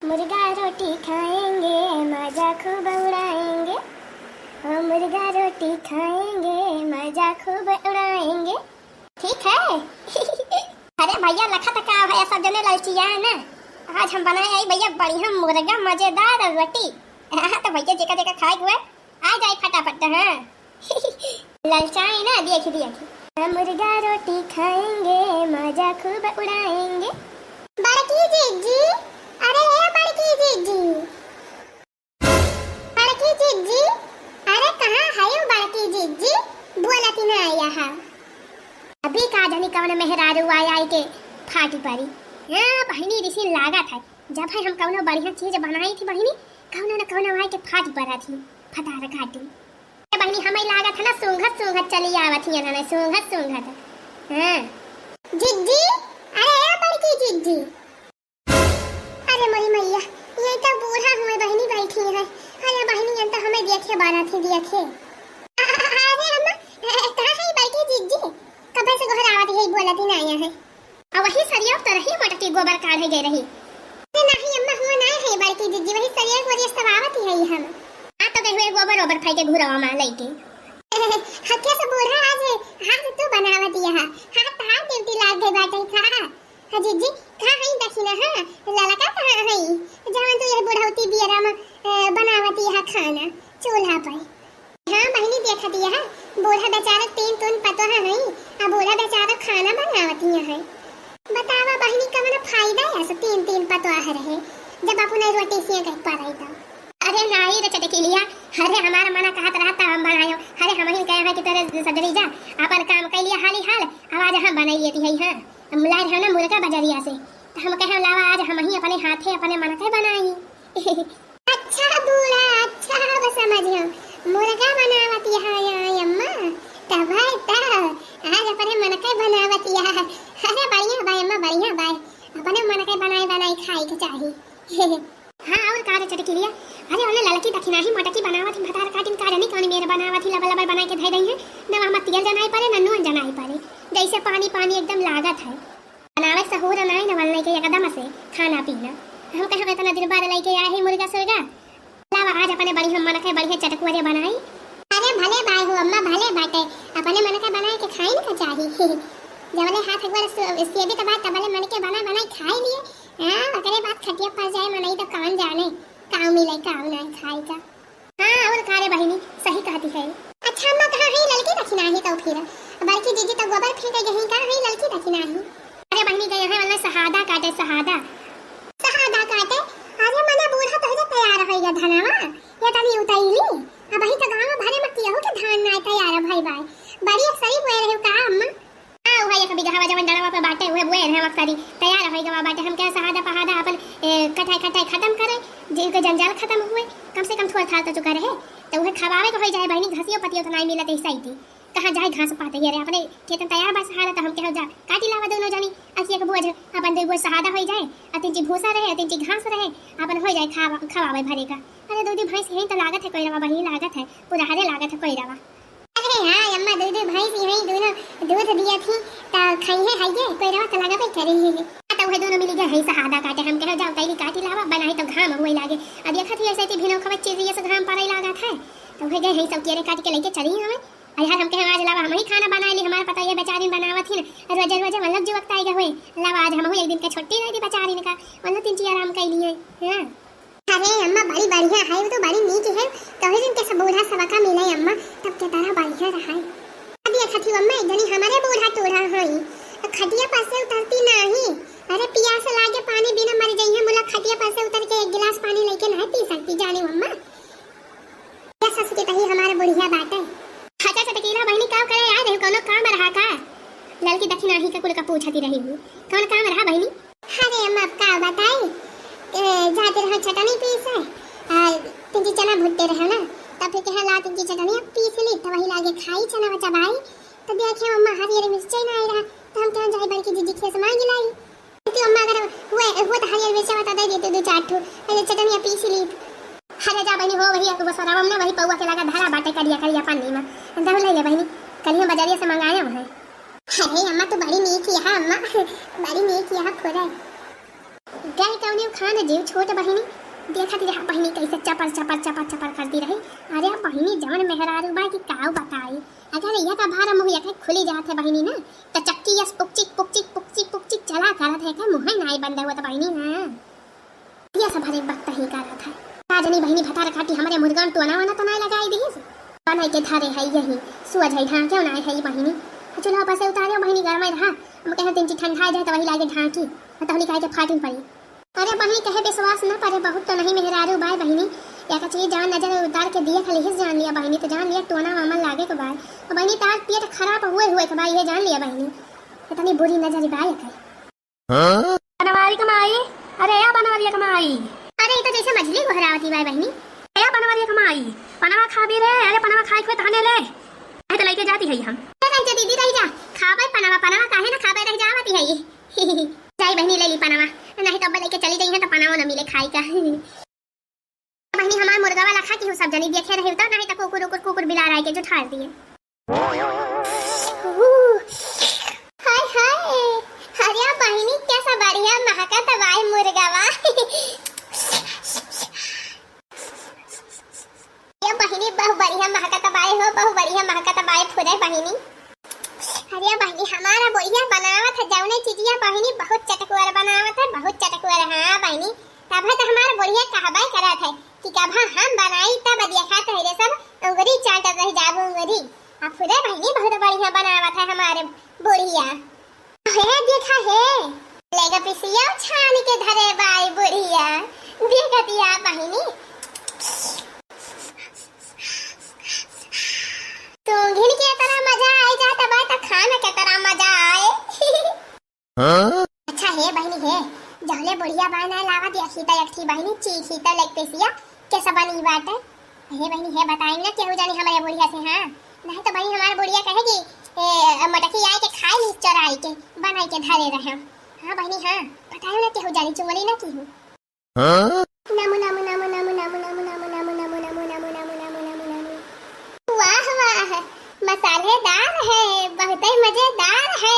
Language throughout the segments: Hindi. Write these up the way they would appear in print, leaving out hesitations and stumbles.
मुर्गा रोटी खाएंगे, मजा खूब उड़ाएंगे। हम मुर्गा रोटी खाएंगे, मजा खूब उड़ाएंगे। ठीक है। अरे भैया लखा तक का भैया सब जने ललचिया है ना। आज हम बनाए आई भैया बढ़िया मुर्गा मजेदार रोटी। हाँ तो भैया जेका जेका खाए हुए आ जाए फटाफट। हाँ ललचाए ना, देखी हम मुर्गा रोटी खाएंगे, मजा खूब उड़ाएंगे। बड़की जीजी, अरे ये बड़की जीजी, बड़की जीजी, अरे कहाँ है वो बड़की जीजी? बोलती ना यहाँ। अभी का जानी कौन मेहरारू आया के फाटी पड़ी। हाँ बहनी ऋषि लागा था जब है हम कौनो बढ़िया चीज बनाई थी बहनी, कौनो न कौनो आए के फाटी पड़ा थी फटारा काटी। बहनी हमें लागा था ना सूंघत सूंघत चली आवत थी ना, सूंघत सूंघत। हाँ जीजी, अरे बड़की जीजी, अरे मोरी मैया ये तो बूढ़ा हुए बहनी बैठी है। अरे बहनी ये तो हमें देखे बारा थी देखे। अरे अम्मा कहाँ है बड़की जीजी? कब से घर आवत है बोलती ना आया है। और वही सरिया तो रही मटकी गोबर काढ़े गई रही। नहीं अम्मा हुआ ना है बड़की जीजी, वही सरिया गोरिया सब आवत है हम। आ तो गए गोबर ओबर फाई के घुरावा मा लेके। हत्या से बूढ़ा आज हाथ तो बनावत यह हाथ हाथ ड्यूटी लाग गई बाटे खा। हां जीजी कहां है दक्षिणा? हां लाला का कहां है जवन तो यह बुढ़ौती बियरा में बनावत यह खाना चूल्हा पर। हां बहनी देखा दिया है बूढ़ा बेचारा तीन तुन पतो है नहीं, अब बूढ़ा बेचारा खाना बनावत है। बतावा बहनी का मन फायदा है सब तीन तीन पतो रहे जब अपने रोटी से कह पा रही था। अरे नहीं रे चटकी लिया, अरे हमारा मना कहत रहता हम बनायो। अरे हम ही कहे कि तेरे सदरी जा अपन काम कर लिया हाली हाल आवाज हम बनाइए थी। हां हम लाए है ना मुर्गा बजरिया से तो हम कहे लावा आज हम ही अपने हाथे अपने मन के बनाई। अच्छा बूढ़ा अच्छा बस समझियो मुर्गा बनावत यहां अम्मा तब है त आज अपने मन के बनावत यहां। अरे बढ़िया भाई अम्मा बढ़िया भाई, अपने मन के बनाई खाई के चाहिए। हां और का रे चटकी लिया? अरे ओने ललकी दखिना ही मटकी बनावत भटार काटिन का नहीं कौन मेरे बनावत ही लबा लबा बना के धई रही है ना। हम तेल जनाई पड़े ना नून जनाई पड़े, जैसे पानी पानी एकदम लागत है बनावे सहूर नहीं न बनले के एकदम से खाना पीना। हम कहे इतना दिन बाद लेके आए ही मुर्गा सुर्गा लावा आज अपने बढ़िया मन के बढ़िया चटकुरे बनाई। अरे भले भाई हो अम्मा भले बाटे अपने मन के बनाए के खाई न चाहिए। जबले हाथ एक बार सेबे के बाद तबले मन के बनाई खाई लिए। हां अगले बात खटिया पर जाए मनई तो कौन जाने काऊ मिले काऊ नहीं खाई का। हां और खारे बहनी सही कहती है। अच्छा अम्मा कहां है ललकी दखिना ही तो फिर बड़की जीजी तो गोबर फेंक गई कहां है ललकी दखिना ही? अरे बहनी गए है वाला शहादा काटे शहादा काटे। अरे मना बूढ़ा तो हो तैयार होइगा धनवा या तनी उतैली अब ही तो गांव भरे में किया हो के धान ना तैयार भाई भाई बड़ी सही बोल रहे हो का अम्मा? हां वही कभी गहवा जवन डड़वा पे बाटे हुए बोए है वक्त सारी तैयार होइगा बाटे। हम क्या शहादा पहादा अपन कटाई खत्म करे जेल के जंजाल खत्म हुए कम से कम थोड़ा था तो चुका रहे तो वह खवावे को हो जाए बहनी घासियो पतियो तो नहीं मिलत ऐसा ही थी कहां जाए घास पाते ये रे अपने खेत तैयार बस सहारा तो हम कहो जा काटी लावा दोनों जानी असिया के बोझ अपन दो बोझ सहारा हो जाए अतिन जी भूसा रहे अतिन जी घास रहे अपन हो जाए खवावे भरे का। अरे दूध भैंस यही तो लागत है कोई रवा बहनी लागत है पूरा हरे लागत है कोई रवा। अरे हां अम्मा दूध भैंस यही दोनों दूध दिया थी तो खाई है कोई रवा तो लगा पे करी है तो वह दोनों मिल गए है सहादा काटे। हम कहो जाओ तैली काटी लावा बनाई तो घाम हुए लागे अब देखा थी ऐसे भिनो खबच चीज ये सब घाम पड़े लागा था तो वह गए है सब केरे काट के लेके चली हमें। अरे यार हम कहे आज लावा हम ही खाना बनाए ली हमारा पता ये बेचारी बनावत थी ना रोजे रोजे मतलब जो वक्त आएगा हुए लावा आज हम एक दिन का छुट्टी नहीं दी बेचारी ने का मतलब तीन चीज आराम कर लिए। हां अरे अम्मा बड़ी बढ़िया है वो तो बड़ी नीच है तो ही दिन के सब बूढ़ा सबका मिले अम्मा तब के तारा बढ़िया रहा है। अब ये खती अम्मा एक दिन हमारे बूढ़ा टूढ़ा होई खटिया पर से उतरती नहीं। अरे प्यास लागे पानी बिना मर गई है मुला खटिया पर से उतर के एक गिलास पानी लेके नहीं पी सकती जाने अम्मा क्या सस के तही हमारे बुढ़िया बात है। अच्छा चटकीला बहनी का करे यार कोनो काम रहा का ललकी दक्षिणा ही का कुल का पूछती रही हूं कौन काम रहा बहनी? अरे अम्मा का बताई जाते रहो चटनी पीस है तिनकी चना भुट्टे रहे ना तब फिर कहा ला तिनकी चटनी पीस ली तो वही लागे खाई चना चबाई तो देखे अम्मा हरियर मिर्च नहीं आई रहा तो हम कहां जाए बड़की जीजी से मांग लाई तो अम्मा अगर वो तो हरियर मिर्च बता दे देते दो चार ठो चटनी पीस ली। अरे जा बहनी हो वही को सराव हमने वही पौवा के लगा धारा बाटे करिया पानी में दम ले ले बहनी कल हम बाजारिया से मंगाया है। अरे अम्मा तो बड़ी नीक है अम्मा बड़ी नीक है खोरा गाय कौने खाना जीव छोट बहिनी देखत रहा बहिनी कैसे चपर चपर चपर चपर करती रही। अरे बहिनी जवन मेहरारू बा की काऊ बताई, अगर यह का भार मुंह यके खुली जात है बहिनी ना तो चक्की यस पुकचिक पुकचिक पुकचिक पुकचिक चला करत है का मुंह नहीं बंद हुआ तो बहिनी ना ये सब हर एक वक्त ही करत है। राजनी बहिनी भतार काटी हमारे मुर्गन तो ना तो नहीं लगाई दी बनाई के धारे है यही सुअज है ढां क्यों ना है बहिनी चूल्हा पर से उतारे बहिनी गरमाई रहा हम कहे दिन ठंडा जाए तो वही लागे ढांकी तो निकाल के फाटिन पड़ी। अरे बहिनी कहे विश्वास न करे बहुत तो नहीं मेहरारू बाय बहिनी या का चीज जान नजर उतार के दिया खाली हिस जान लिया बहिनी तो जान लिया टोना मामल लागे के बाद और बहिनी तार पेट खराब हुए हुए के भाई ये जान लिया बहिनी इतनी बुरी नजर बाय कर बनवारी कमाई। अरे या बनवारी कमाई। अरे तो जैसे मछली घोरावती बाय बहिनी या बनवारी कमाई पनवा खा भी रे। अरे पनवा खाई खोए थाने ले ऐ तो लेके जाती है हम जा दीदी रह जा खाबे पनवा पनवा काहे ना खाबे रह जावती है ये जाई बहिनी ले ली पनवा नहीं तो लेके चली गई है तो पनावा न मिले खाई का बहनी हमार मुर्गा वाला खा की हो सब जनी देखे रहे तो नहीं तो कुकुर कुकुर कुकुर बिला रहा है के जो ठाड़ दिए। हाय हाय हरिया बहनी कैसा बढ़िया महका तबाय मुर्गावा ये बहनी बहु बढ़िया महका तबाय हो बहु बढ़िया महका तबाय फुरे बहनी। अरे बहनी हमारा बढ़िया बनावत है जौने चीजिया बहनी बहुत चटकवर बनावत है बहुत चटकवर। हाँ बहनी तब तो हमारा बढ़िया कहबाई करत है कि कब हम बनाई तब देखत है रे सब उंगली चाटत रह जाबो उंगली अब खुदे बहनी बहुत बढ़िया बनावत है हमारे बढ़िया है देखा है लेगा पिसिया छान के धरे बाई बढ़िया देखतिया बहनी तो घिन के तरह मजा आई जाता बा तो खाना के तरह मजा आए अच्छा है बहनी है जहले बढ़िया बाना लावा देखी ता एकठी बहनी चीखी ता लग पेसिया कैसा बनी बात है बहनी है बताएंगे ना केहू जानी हमारे बुढ़िया से। हाँ नहीं तो बहनी हमारे बुढ़िया कहेगी मटकी आए के खाई ली चराई के बनाई के धरे रहे। हाँ बहनी हाँ बताएं ना केहू जानी चुंगली ना की हूं नमु नमु नमु नमु नमु नमु नमु नमु नमु नमु नमु नमु नमु नमु नमु वाह वाह मसालेदार है बहुत ही मजेदार है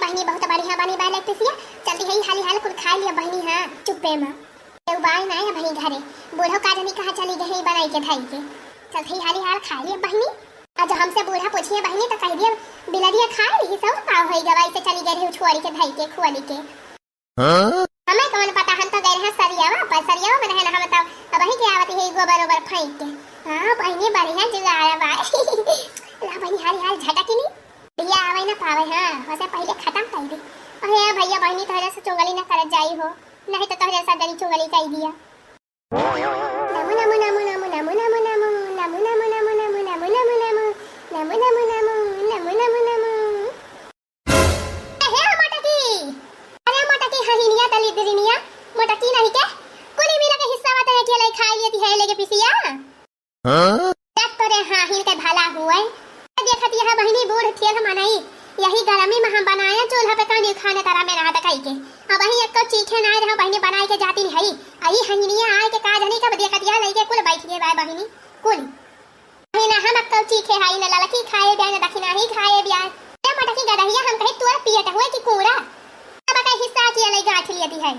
बहनी बहुत बढ़िया बनी बाले पिसिया जल्दी है हाली हाल कुल खा लिया बहनी। हाँ चुप्पे में केहू बाई ना है बहनी घरे बूढ़ो का जानी कहां चली गई बनाई के धाई के चल ही हाली हाल खा लिया बहनी। आज हमसे बूढ़ा पूछिए बहनी तो कह दिया बिलरिया खा ली सब पाव होई गवाई से चली गई छुआरी के धाई के खुआली के हमें कौन पता हम तो गए हैं सरियावा पर सरियावा में रहना हम बताओ अब वही के आवत है गोबर ओबर फेंक के। हां बहनी बढ़िया जुगाड़ा बा ला बहनी हाली हाल झटकी नहीं भैया आवे ना पावे। हाँ वैसे पहले खत्म कर दे अरे भैया बहनी तोहरे से चुगली ना करत जाई हो नहीं तो तोहरे से गली चुगली कर दिया। नमु नमु नमु नमु नमु नमु नमु नमु नमु नमु नमु नमु नमु नमु नमु नमु नमु नमु नमु हे मोटकी अरे मोटकी हहिनिया तली दिरिनिया मोटकी नहीं के कुली मिला के हिस्सा वाते है के ले खाई लेती है लेके पिसिया। हां तब तोरे हाहिन के भला हुए देखत यह बहनी बूढ़ ठेल मनाई यही गरमी में हम बनाया चूल्हा पे कानी खाने तरह में रहा तकाई के अब वही एक चीखे ना रहा बहनी बनाई के जाती है आई हंगनिया आए के काज नहीं कब देखत या लई के कुल बैठ गए बाय बहनी कुल बहनी हम एक चीखे हाई न ललकी खाए बिया न दखिना ही खाए बिया ते मटकी गदहिया हम कहे तोर पियत हुए कि कूड़ा अब का हिस्सा के लई गाठ लिया दी है